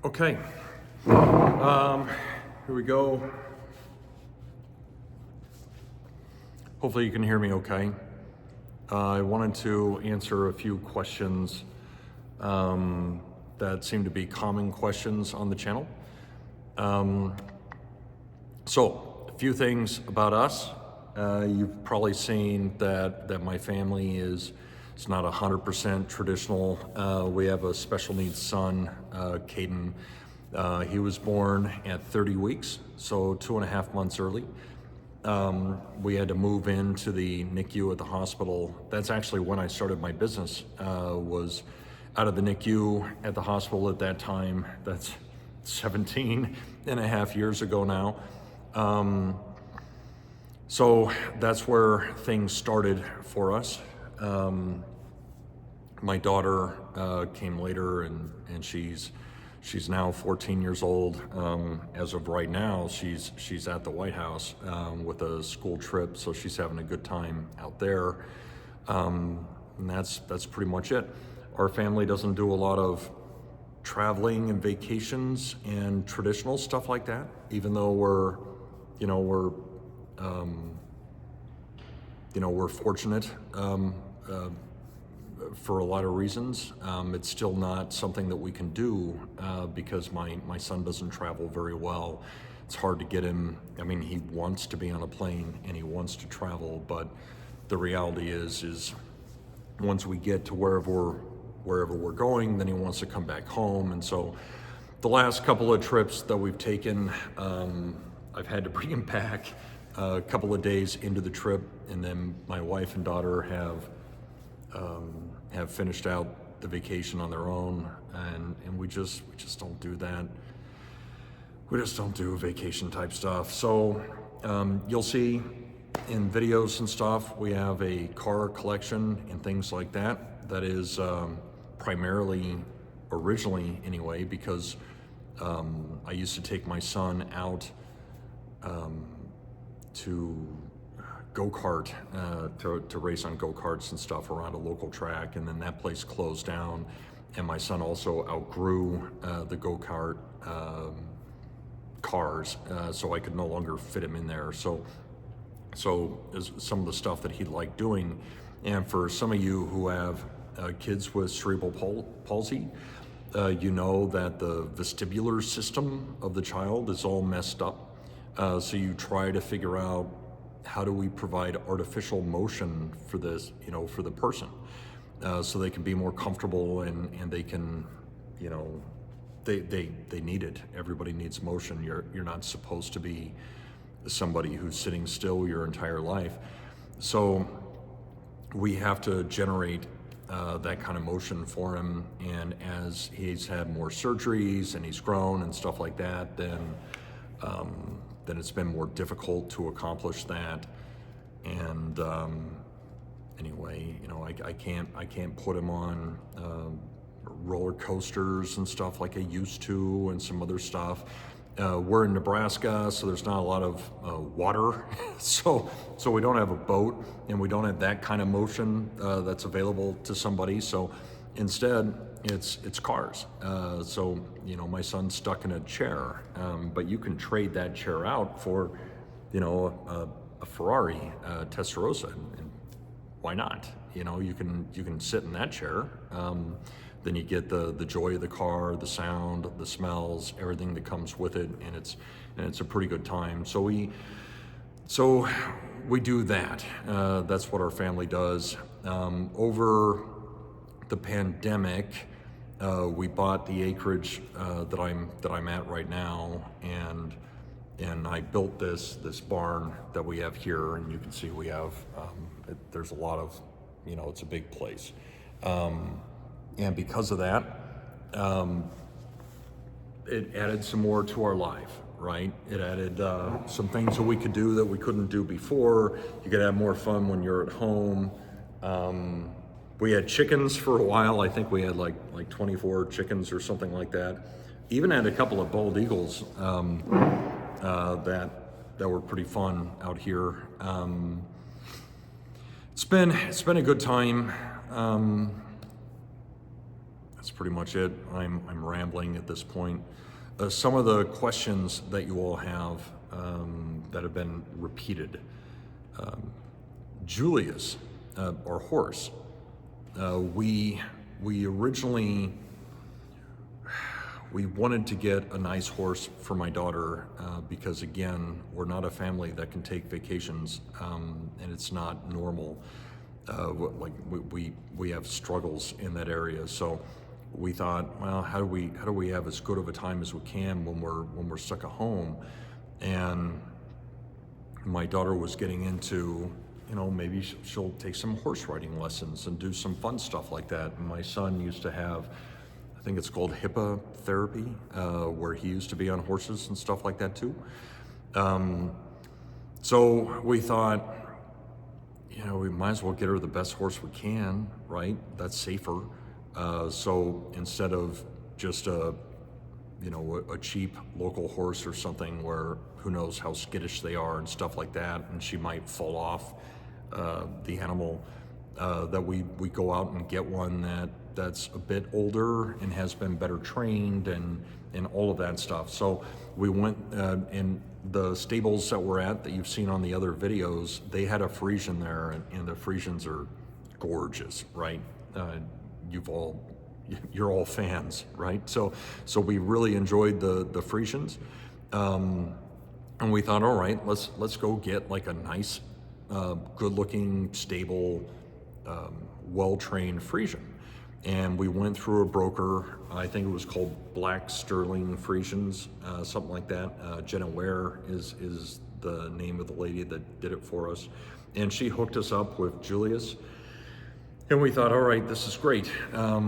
Okay, here we go. Hopefully you can hear me okay. I wanted to answer a few questions that seem to be common questions on the channel. So, a few things about us. You've probably seen that my family it's not 100% traditional. We have a special needs son, Caden. He was born at 30 weeks, so 2.5 months early. We had to move into the NICU at the hospital. That's actually when I started my business, was out of the NICU at the hospital at that time. That's 17 and a half years ago now. So that's where things started for us. My daughter came later, and she's now 14 years old. As of right now, she's at the White House with a school trip, so she's having a good time out there. And that's pretty much it. Our family doesn't do a lot of traveling and vacations and traditional stuff like that, even though we're fortunate for a lot of reasons. It's still not something that we can do because my son doesn't travel very well. It's hard to get him. I mean, he wants to be on a plane and he wants to travel, but the reality is once we get to wherever we're going, then he wants to come back home. And so the last couple of trips that we've taken, I've had to bring him back a couple of days into the trip, and then my wife and daughter have finished out the vacation on their own, and we just don't do that. We just don't do vacation type stuff. So you'll see in videos and stuff, we have a car collection and things like that. That is primarily, originally anyway, because I used to take my son out to go-kart, to race on go-karts and stuff around a local track, and then that place closed down, and my son also outgrew the go-kart cars, so I could no longer fit him in there. So some of the stuff that he liked doing, and for some of you who have kids with cerebral palsy, you know that the vestibular system of the child is all messed up. So you try to figure out, how do we provide artificial motion for this, for the person, so they can be more comfortable and they can, they need it. Everybody needs motion. You're not supposed to be somebody who's sitting still your entire life. So we have to generate that kind of motion for him. And as he's had more surgeries and he's grown and stuff like that, then it's been more difficult to accomplish that. And anyway, I can't put him on roller coasters and stuff like I used to, and some other stuff. We're in Nebraska, so there's not a lot of water, so we don't have a boat, and we don't have that kind of motion that's available to somebody. So instead, it's cars. So my son's stuck in a chair, but you can trade that chair out for a Ferrari Testarossa, and why not? You can sit in that chair. Then you get the joy of the car, the sound, the smells, everything that comes with it, and it's a pretty good time. So we do that. That's what our family does. Over the pandemic, we bought the acreage that I'm at right now, and I built this barn that we have here, and you can see we have there's a lot of, it's a big place. And because of that, it added some more to our life, right? It added some things that we could do that we couldn't do before. You could have more fun when you're at home. We had chickens for a while. I think we had like 24 chickens or something like that. Even had a couple of bald eagles that were pretty fun out here. It's been a good time. That's pretty much it. I'm rambling at this point. Some of the questions that you all have that have been repeated. Julius, our horse, we originally we wanted to get a nice horse for my daughter because, again, we're not a family that can take vacations, and it's not normal. Like we have struggles in that area, so we thought, well, how do we have as good of a time as we can when we're stuck at home? And my daughter was getting into, maybe she'll take some horse riding lessons and do some fun stuff like that. And my son used to have, I think it's called HIPAA therapy, where he used to be on horses and stuff like that too. So we thought, we might as well get her the best horse we can, right? That's safer. So instead of just a cheap local horse or something where who knows how skittish they are and stuff like that, and she might fall off the animal, that we go out and get one that's a bit older and has been better trained and all of that stuff. So we went in the stables that we're at that you've seen on the other videos. They had a Friesian there, and the Friesians are gorgeous, right? You're all fans, right? So we really enjoyed the Friesians, and we thought, all right, let's go get like a nice, good-looking, stable, well-trained Friesian. And we went through a broker. I think it was called Black Sterling Friesians, something like that. Jenna Ware is the name of the lady that did it for us, and she hooked us up with Julius. And we thought, all right, this is great.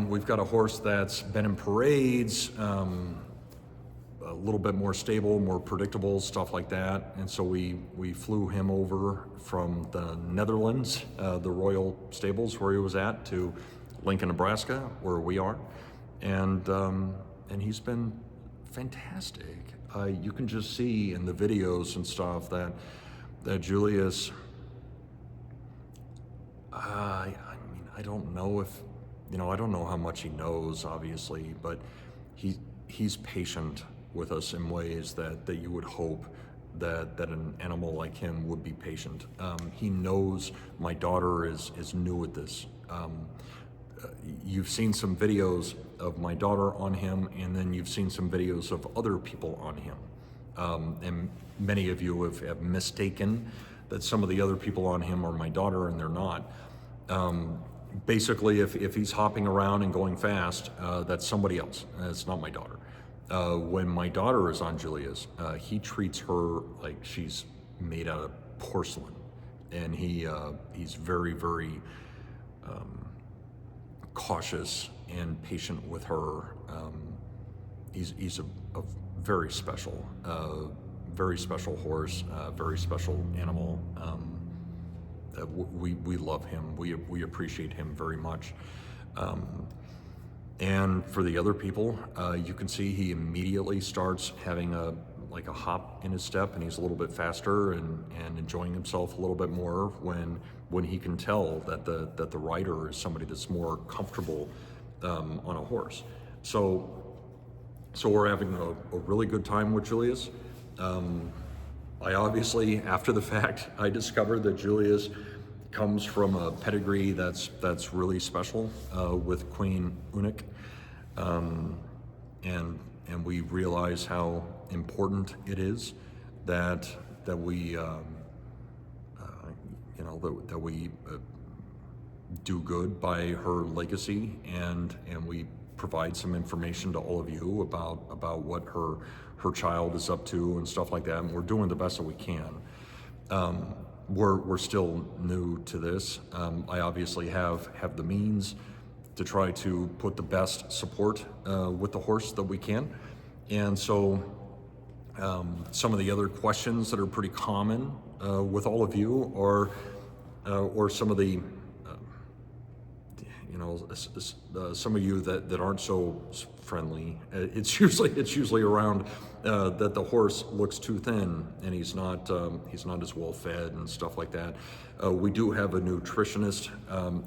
We've got a horse that's been in parades, a little bit more stable, more predictable, stuff like that. And so we flew him over from the Netherlands, the Royal Stables where he was at, to Lincoln, Nebraska, where we are. And he's been fantastic. You can just see in the videos and stuff that Julius, I don't know if, I don't know how much he knows, obviously, but he's patient with us in ways that you would hope that an animal like him would be patient. He knows my daughter is new at this. You've seen some videos of my daughter on him, and then you've seen some videos of other people on him. And many of you have mistaken that some of the other people on him are my daughter, and they're not. Basically, if he's hopping around and going fast, that's somebody else. It's not my daughter. When my daughter is on Julius, he treats her like she's made out of porcelain, and he's very, very cautious and patient with her. He's a very special horse, very special animal. We love him. We appreciate him very much. And for the other people, you can see he immediately starts having a hop in his step, and he's a little bit faster and enjoying himself a little bit more when he can tell that the rider is somebody that's more comfortable on a horse. So we're having a really good time with Julius. I obviously, after the fact, I discovered that Julius comes from a pedigree that's really special with Queen Unik, and we realize how important it is that we that we do good by her legacy, and we provide some information to all of you about what her child is up to and stuff like that, and we're doing the best that we can. We're still new to this. I obviously have the means to try to put the best support with the horse that we can, and so some of the other questions that are pretty common with all of you or some of the some of you that aren't so friendly. It's usually around that the horse looks too thin and he's not as well fed and stuff like that. We do have a nutritionist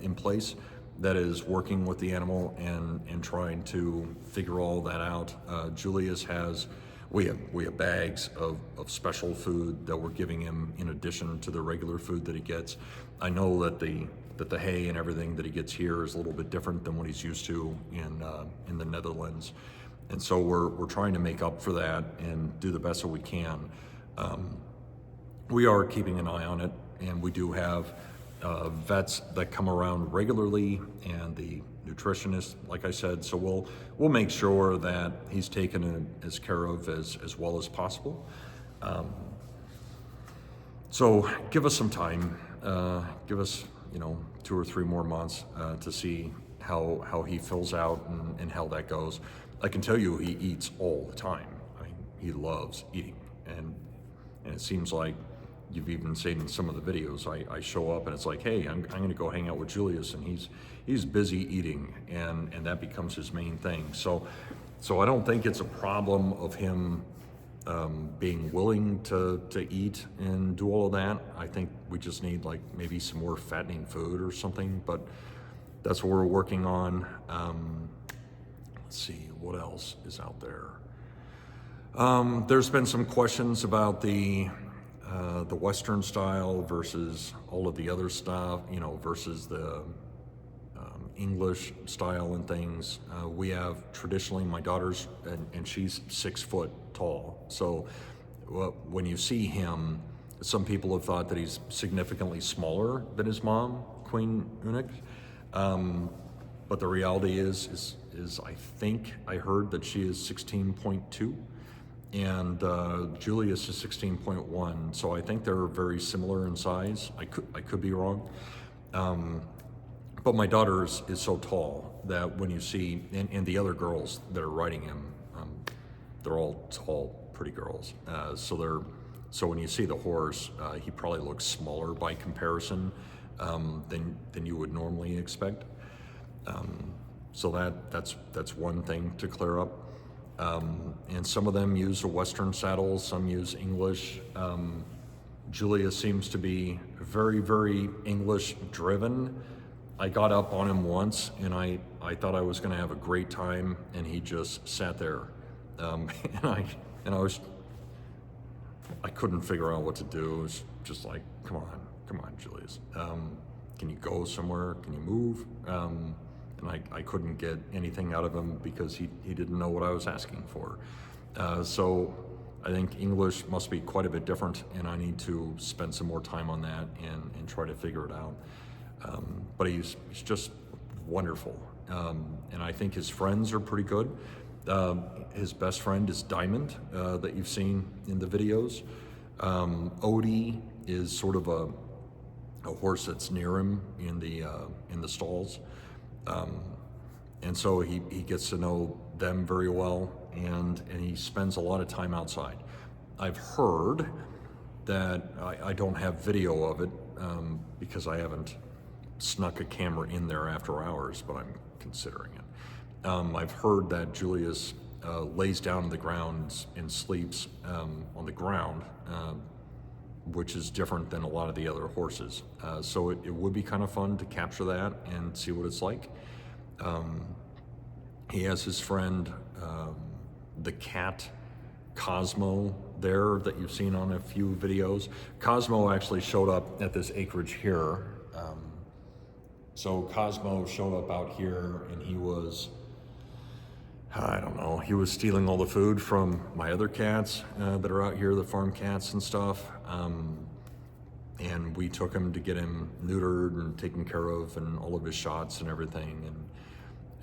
in place that is working with the animal and trying to figure all that out. Julius has, we have bags of special food that we're giving him in addition to the regular food that he gets. I know that the hay and everything that he gets here is a little bit different than what he's used to in the Netherlands. And so we're trying to make up for that and do the best that we can. We are keeping an eye on it, and we do have vets that come around regularly, and the nutritionist, like I said. So we'll make sure that he's taken as care of as well as possible. So give us some time. Give us 2 or 3 more months to see how he fills out and how that goes. I can tell you he eats all the time. I mean, he loves eating, and it seems like you've even seen in some of the videos, I show up and it's like, hey, I'm going to go hang out with Julius, and he's busy eating, and that becomes his main thing. So I don't think it's a problem of him being willing to eat and do all of that. I think we just need like maybe some more fattening food or something, but that's what we're working on. Let's see, what else is out there? There's been some questions about the Western style versus all of the other stuff, versus the English style and things. We have traditionally, my daughter's, and she's 6 foot tall. So when you see him, some people have thought that he's significantly smaller than his mom, Queen Eunuch. But the reality is I think I heard that she is 16.2. And Julius is 16.1, so I think they're very similar in size. I could be wrong, but my daughter is so tall that when you see, and the other girls that are riding him, they're all tall, pretty girls. So when you see the horse, he probably looks smaller by comparison than you would normally expect. So that's one thing to clear up. And some of them use a Western saddle, some use English. Julius seems to be very, very English driven. I got up on him once, and I thought I was going to have a great time, and he just sat there. I couldn't figure out what to do. It was just like, come on, Julius. Can you go somewhere? Can you move? And I couldn't get anything out of him because he didn't know what I was asking for. So I think English must be quite a bit different, and I need to spend some more time on that and try to figure it out. But he's just wonderful. And I think his friends are pretty good. His best friend is Diamond, that you've seen in the videos. Odie is sort of a horse that's near him in the stalls. And so he gets to know them very well, and he spends a lot of time outside. I've heard that I don't have video of it because I haven't snuck a camera in there after hours, but I'm considering it. I've heard that Julius lays down on the ground and sleeps on the ground, which is different than a lot of the other horses. So it would be kind of fun to capture that and see what it's like. He has his friend, the cat Cosmo there that you've seen on a few videos. Cosmo actually showed up at this acreage here. So Cosmo showed up out here, and he was, I don't know, he was stealing all the food from my other cats that are out here, the farm cats and stuff. And we took him to get him neutered and taken care of, and all of his shots and everything.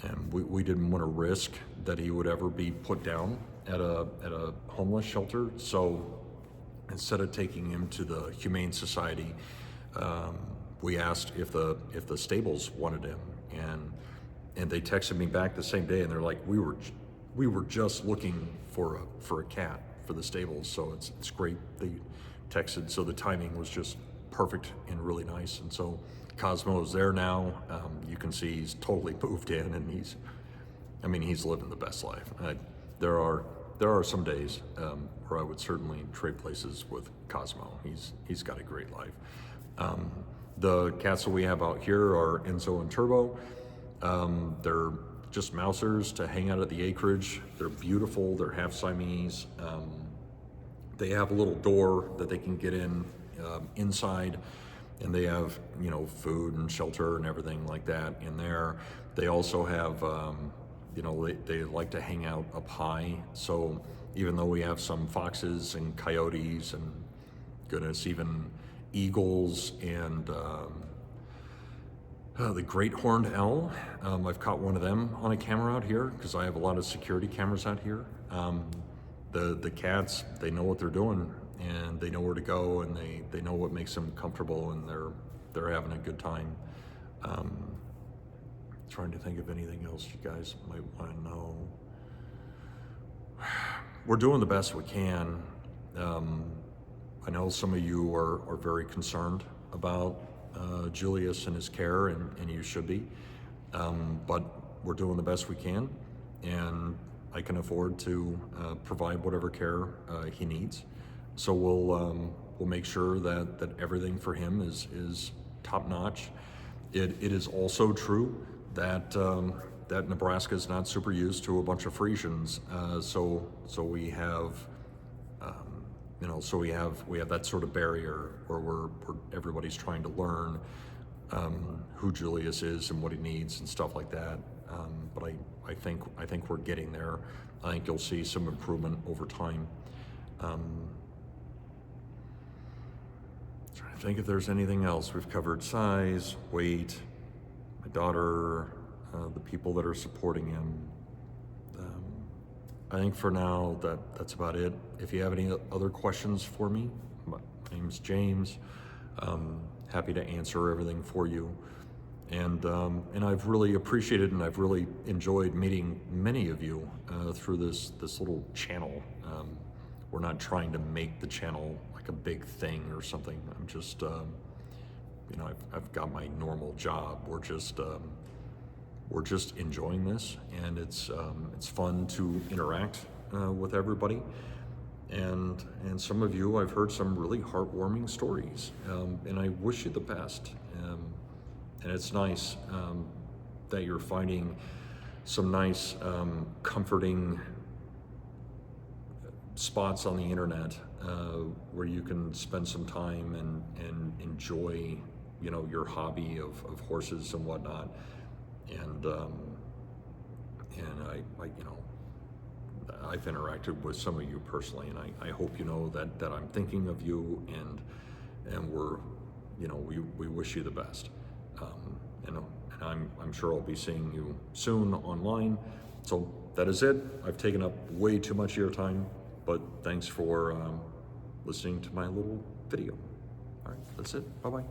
And we didn't want to risk that he would ever be put down at a homeless shelter. So instead of taking him to the Humane Society, we asked if the stables wanted him, and they texted me back the same day, and they're like, we were just looking for a cat for the stables, so it's great they texted. So the timing was just perfect and really nice. And so Cosmo is there now. You can see he's totally moved in, and he's living the best life. There are some days where I would certainly trade places with Cosmo. He's got a great life. The cats that we have out here are Enzo and Turbo. They're just mousers to hang out at the acreage. They're beautiful, they're half Siamese. They have a little door that they can get in inside, and they have, you know, food and shelter and everything like that in there. They also have, you know, they like to hang out up high. So even though we have some foxes and coyotes and goodness, even eagles and the great horned owl, I've caught one of them on a camera out here because I have a lot of security cameras out here. The cats, they know what they're doing, and they know where to go, and they know what makes them comfortable, and they're having a good time. Trying to think of anything else you guys might want to know. We're doing the best we can. I know some of you are very concerned about Julius and his care, and you should be. But we're doing the best we can, and I can afford to provide whatever care he needs. So we'll make sure that everything for him is top notch. It is also true that that Nebraska is not super used to a bunch of Friesians. So we have, you know, so we have that sort of barrier where everybody's trying to learn who Julius is and what he needs and stuff like that. But I think we're getting there. I think you'll see some improvement over time. Trying to think if there's anything else. We've covered size, weight, my daughter, the people that are supporting him. I think for now that's about it. If you have any other questions for me, my name's James. Happy to answer everything for you. And I've really appreciated and I've really enjoyed meeting many of you through this little channel. We're not trying to make the channel like a big thing or something. I'm just, you know, I've got my normal job. We're just enjoying this, and it's fun to interact with everybody. And some of you, I've heard some really heartwarming stories, and I wish you the best. And it's nice that you're finding some nice, comforting spots on the internet where you can spend some time and enjoy, you know, your hobby of horses and whatnot. And I you know, I've interacted with some of you personally, and I hope you know that I'm thinking of you, and we're, you know, we wish you the best. And I'm sure I'll be seeing you soon online. So that is it. I've taken up way too much of your time, but thanks for listening to my little video. All right, that's it. Bye-bye.